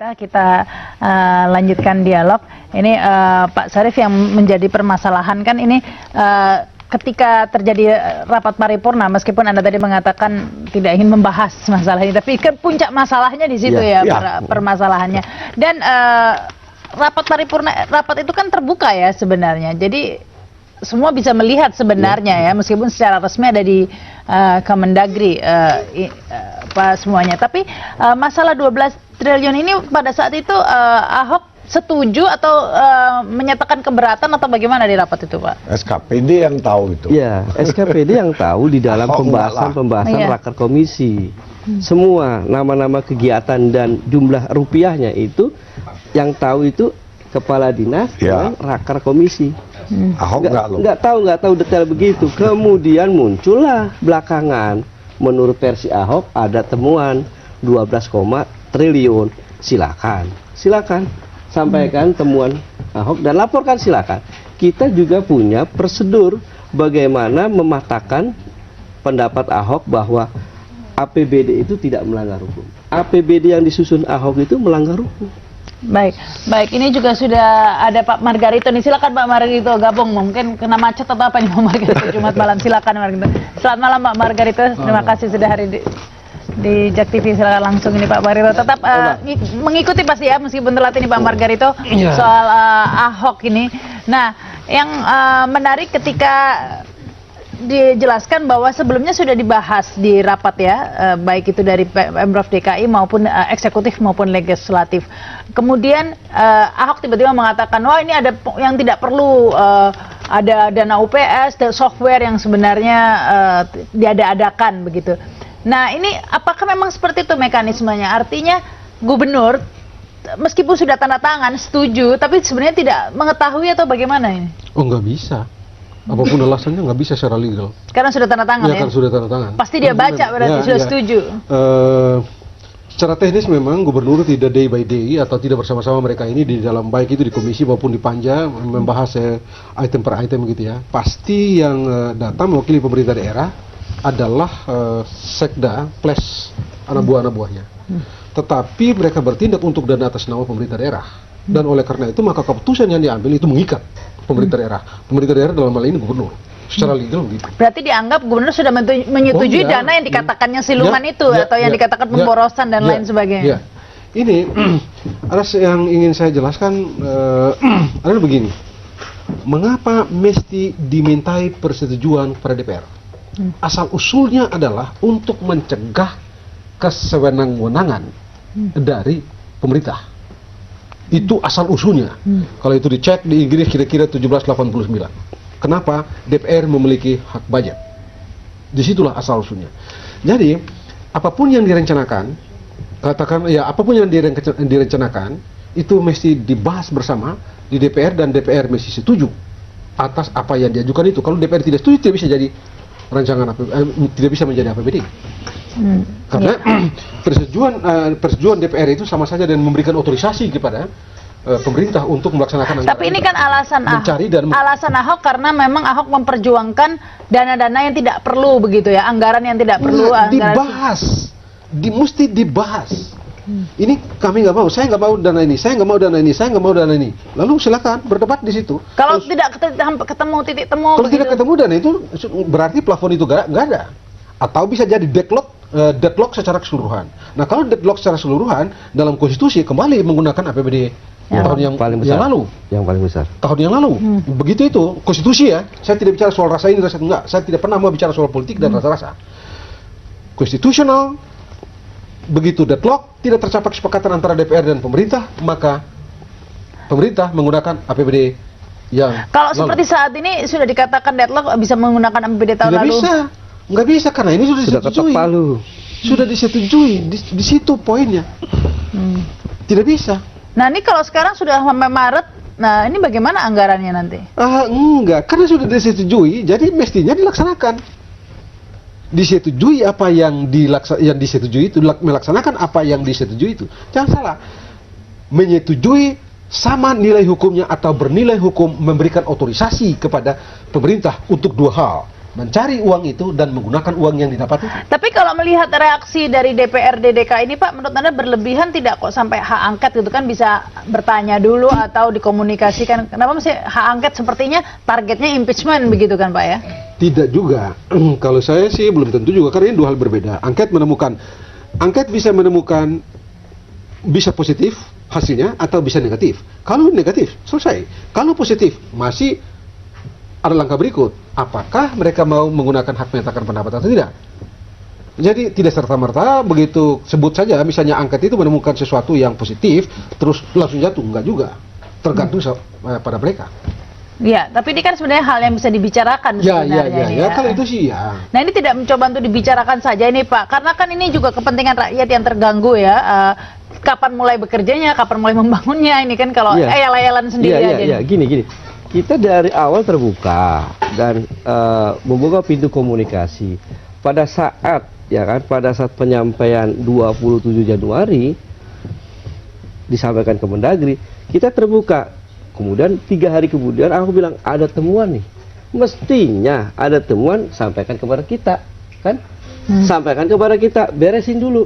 Kita lanjutkan dialog. Ini Pak Syarif, yang menjadi permasalahan kan ini ketika terjadi rapat paripurna, meskipun Anda tadi mengatakan tidak ingin membahas masalah ini, tapi kan puncak masalahnya di situ permasalahannya. Dan rapat paripurna, rapat itu kan terbuka ya sebenarnya. Jadi semua bisa melihat sebenarnya ya, meskipun secara resmi ada di Kemendagri semuanya. Tapi masalah 12 triliun ini pada saat itu Ahok setuju atau menyatakan keberatan atau bagaimana di rapat itu, Pak? SKPD yang tahu itu. Ya, SKPD yang tahu di dalam pembahasan raker komisi. Semua nama-nama kegiatan dan jumlah rupiahnya itu yang tahu itu kepala dinas dan raker komisi. Ahok nggak tahu detail begitu. Kemudian muncullah belakangan, menurut versi Ahok ada temuan 12, triliun. Silakan sampaikan temuan Ahok dan laporkan, silakan. Kita juga punya prosedur bagaimana mematahkan pendapat Ahok bahwa APBD itu tidak melanggar hukum. APBD yang disusun Ahok itu melanggar hukum. Baik. Ini juga sudah ada Pak Margarito nih. Silakan Pak Margarito gabung. Mungkin kena macet atau apa nih Pak Margarito Jumat malam. Silakan Margarito. Selamat malam Pak Margarito. Terima kasih sudah hari di Jak TV. Silakan langsung ini Pak Margarito. Tetap mengikuti pasti ya, meskipun telat ini Pak Margarito soal Ahok ini. Nah, yang menarik ketika dijelaskan bahwa sebelumnya sudah dibahas di rapat ya, baik itu dari Pemprov DKI maupun eksekutif maupun legislatif. Kemudian Ahok tiba-tiba mengatakan, wah ini ada yang tidak perlu, ada dana UPS, software yang sebenarnya diada-adakan begitu. Nah ini apakah memang seperti itu mekanismenya? Artinya gubernur meskipun sudah tanda tangan setuju, tapi sebenarnya tidak mengetahui atau bagaimana ini? Oh nggak bisa. Apapun alasannya nggak bisa secara legal. Karena sudah tanda tangan ya? Karena sudah tanda tangan. Pasti dia baca berarti sudah setuju. Secara teknis memang gubernur tidak day by day atau tidak bersama-sama mereka ini di dalam, baik itu di komisi maupun di panja, membahas item per item gitu ya. Pasti yang datang mewakili pemerintah daerah adalah sekda plus anak buahnya. Tetapi mereka bertindak untuk dana atas nama pemerintah daerah. Dan oleh karena itu maka keputusan yang diambil itu mengikat pemerintah daerah. Pemerintah daerah dalam hal ini gubernur. Secara legal begitu. Berarti dianggap gubernur sudah menyetujui dana yang dikatakannya siluman itu atau yang dikatakan pemborosan dan lain sebagainya. Ini ada yang ingin saya jelaskan adalah begini. Mengapa mesti dimintai persetujuan pada DPR? Asal usulnya adalah untuk mencegah kesewenang-wenangan dari pemerintah. Itu asal usulnya. Kalau itu dicek di Inggris kira-kira 1789. Kenapa DPR memiliki hak budget? Disitulah asal usulnya. Jadi apapun yang direncanakan, katakan ya apapun yang direncanakan itu mesti dibahas bersama di DPR dan DPR mesti setuju atas apa yang diajukan itu. Kalau DPR tidak setuju tidak bisa jadi rancangan tidak bisa menjadi APBD. Karena persetujuan DPR itu sama saja dengan memberikan otorisasi kepada pemerintah untuk melaksanakan. Tapi ini kan alasan Ahok karena memang Ahok memperjuangkan dana-dana yang tidak perlu begitu ya, anggaran yang tidak perlu. Mesti dibahas. Ini kami nggak mau, saya nggak mau dana ini, saya nggak mau dana ini, saya nggak mau dana ini. Lalu silakan berdebat di situ. Kalau tidak ketemu titik temu. Kalau tidak ketemu dana itu berarti plafon itu nggak ada. Atau bisa jadi deadlock secara keseluruhan. Nah kalau deadlock secara keseluruhan dalam konstitusi kembali menggunakan APBD tahun yang lalu. Yang paling besar. Tahun yang lalu. Begitu itu konstitusi ya. Saya tidak bicara soal rasa ini rasa itu, enggak. Saya tidak pernah mau bicara soal politik dan rasa-rasa. Konstitusional. Begitu deadlock tidak tercapai kesepakatan antara DPR dan pemerintah, maka pemerintah menggunakan APBD yang kalau lalu. Seperti saat ini sudah dikatakan deadlock bisa menggunakan APBD tahun lalu. Nggak bisa karena ini sudah disetujui. Sudah disetujui di situ poinnya. Tidak bisa. Nah ini kalau sekarang sudah sampai Maret, nah ini bagaimana anggarannya nanti? Enggak, karena sudah disetujui, jadi mestinya dilaksanakan. Disetujui apa yang disetujui itu, melaksanakan apa yang disetujui itu. Jangan salah. Menyetujui sama nilai hukumnya atau bernilai hukum memberikan otorisasi kepada pemerintah untuk dua hal. mencari uang itu dan menggunakan uang yang didapat itu. Tapi kalau melihat reaksi dari DPRD DKI ini Pak, menurut Anda berlebihan tidak kok sampai hak angket gitu kan, bisa bertanya dulu atau dikomunikasikan. Kenapa masih hak angket, sepertinya targetnya impeachment begitu kan Pak ya? Tidak juga. Kalau saya sih belum tentu juga, karena ini dua hal berbeda. Angket bisa menemukan bisa positif hasilnya atau bisa negatif. Kalau negatif, selesai. Kalau positif, masih ada langkah berikut. Apakah mereka mau menggunakan hak menyatakan pendapat atau tidak? Jadi tidak serta-merta begitu sebut saja, misalnya angket itu menemukan sesuatu yang positif, terus langsung jatuh. Enggak juga. Tergantung pada mereka. Ya, tapi ini kan sebenarnya hal yang bisa dibicarakan sebenarnya. Ya, kalau itu sih ya. Nah ini tidak mencoba untuk dibicarakan saja ini Pak, karena kan ini juga kepentingan rakyat yang terganggu ya. Kapan mulai bekerjanya, kapan mulai membangunnya, ini kan kalau ayal-ayalan sendiri aja. Iya, gini. Kita dari awal terbuka dan membuka pintu komunikasi. Pada saat penyampaian 27 Januari disampaikan ke Mendagri, kita terbuka. Kemudian 3 hari kemudian aku bilang ada temuan nih. Mestinya ada temuan, sampaikan kepada kita, kan? Sampaikan kepada kita, beresin dulu.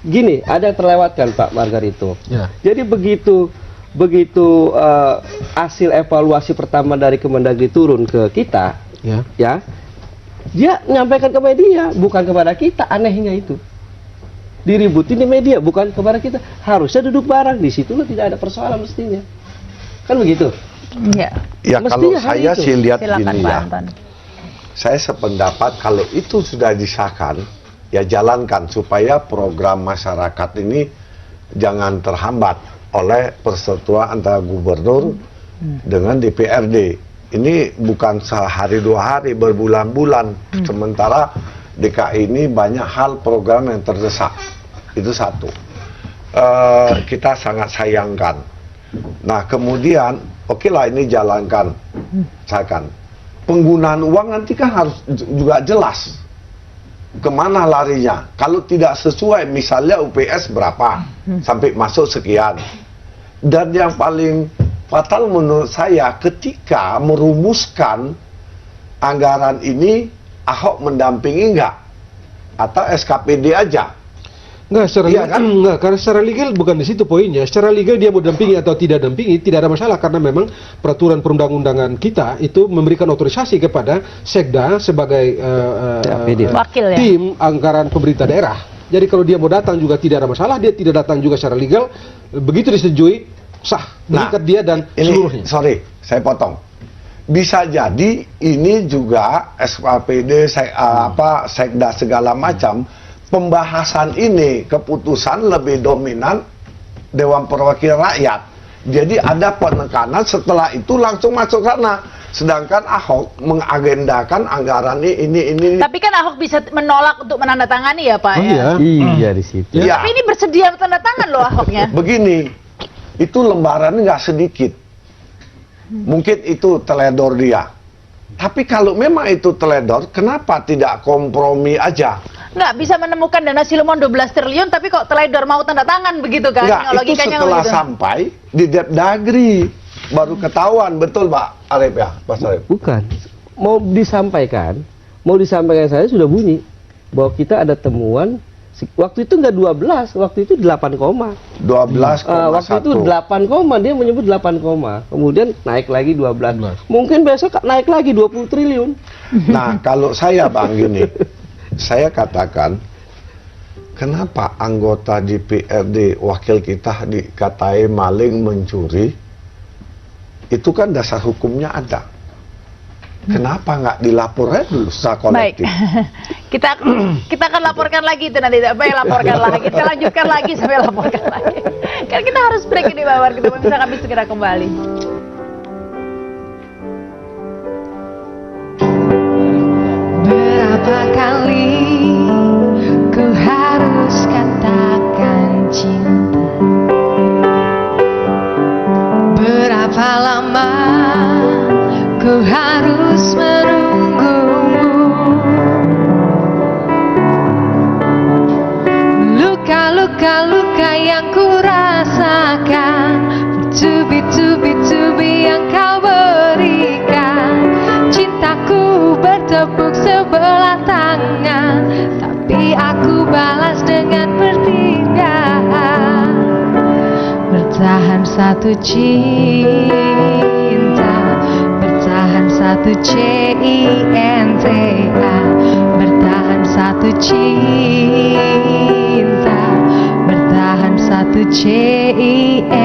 Gini, ada yang terlewatkan Pak Margarito. Ya. Jadi begitu hasil evaluasi pertama dari Kemendagri turun ke kita, ya, dia menyampaikan ke media, bukan kepada kita. Anehnya itu diributin di media, bukan kepada kita. Harusnya duduk bareng, di situlah tidak ada persoalan mestinya, kan begitu? Iya. Ya kalau Mestinya hari saya itu. sih lihat Silakan gini Pak ya, Anton. saya sependapat kalau itu sudah disahkan, ya jalankan supaya program masyarakat ini jangan terhambat oleh persetujuan antara gubernur dengan DPRD. Ini bukan sehari 2 hari, berbulan-bulan. Sementara DKI ini banyak hal program yang terdesak. Itu satu. Kita sangat sayangkan. Nah kemudian, oke lah ini jalankan, misalkan penggunaan uang nanti kan harus juga jelas kemana larinya. Kalau tidak sesuai, misalnya UPS berapa sampai masuk sekian. Dan yang paling fatal menurut saya, ketika merumuskan anggaran ini, Ahok mendampingi enggak? Atau SKPD aja? Enggak, secara Iya legal, kan? enggak, karena secara legal bukan di situ poinnya. Secara legal dia mau dampingi atau tidak dampingi tidak ada masalah, karena memang peraturan perundang-undangan kita itu memberikan otorisasi kepada Sekda sebagai Wakil ya? tim anggaran pemerintah daerah. Jadi kalau dia mau datang juga tidak ada masalah, dia tidak datang juga secara legal, begitu disetujui sah, mengikat dia dan seluruhnya. Sorry, saya potong. Bisa jadi ini juga SKPD, Sekda segala macam. Pembahasan ini, keputusan lebih dominan Dewan Perwakilan Rakyat. Jadi ada penekanan, setelah itu langsung masuk sana. Sedangkan Ahok mengagendakan anggaran ini. Tapi kan Ahok bisa menolak untuk menandatangani ya Pak Oh ya? iya. Iya di situ. Ya, Tapi ini bersedia tanda tangan loh Ahoknya. begini, itu lembaran nggak sedikit. Mungkin itu teledor dia. Tapi kalau memang itu teledor, kenapa tidak kompromi aja? Nggak bisa menemukan dana siluman 12 triliun tapi kok teledor mau tanda tangan begitu kan? Enggak, itu Logikanya setelah begitu. sampai di Depdagri baru ketahuan, betul Pak Arif ya, Pak Arif? Bukan. Mau disampaikan saya sudah bunyi bahwa kita ada temuan. Waktu itu enggak 12, waktu itu 8 koma. 12,1. Waktu itu 8 koma, dia menyebut 8 koma. Kemudian naik lagi 12. Mungkin besok naik lagi 20 triliun. Nah, kalau saya Bang gini, saya katakan, kenapa anggota DPRD wakil kita dikatai maling, mencuri? Itu kan dasar hukumnya ada. Kenapa nggak dilaporkan dulu secara Baik, kolektif? kita akan laporkan lagi itu nanti. Laporkan lagi, kita lanjutkan lagi sampai laporkan lagi. Kan kita harus break ini Bapak, kita bisa kami segera kembali. Berapa kali ku harus katakan cinta? Berapa lama ku harus menunggumu? Luka-luka yang ku rasakan, bertubi-tubi yang kau berikan. Cintaku bertemu tepuk sebelah tangan, tapi aku balas dengan bertiga. Bertahan satu cinta, bertahan satu cinta, bertahan satu cinta, bertahan satu cinta.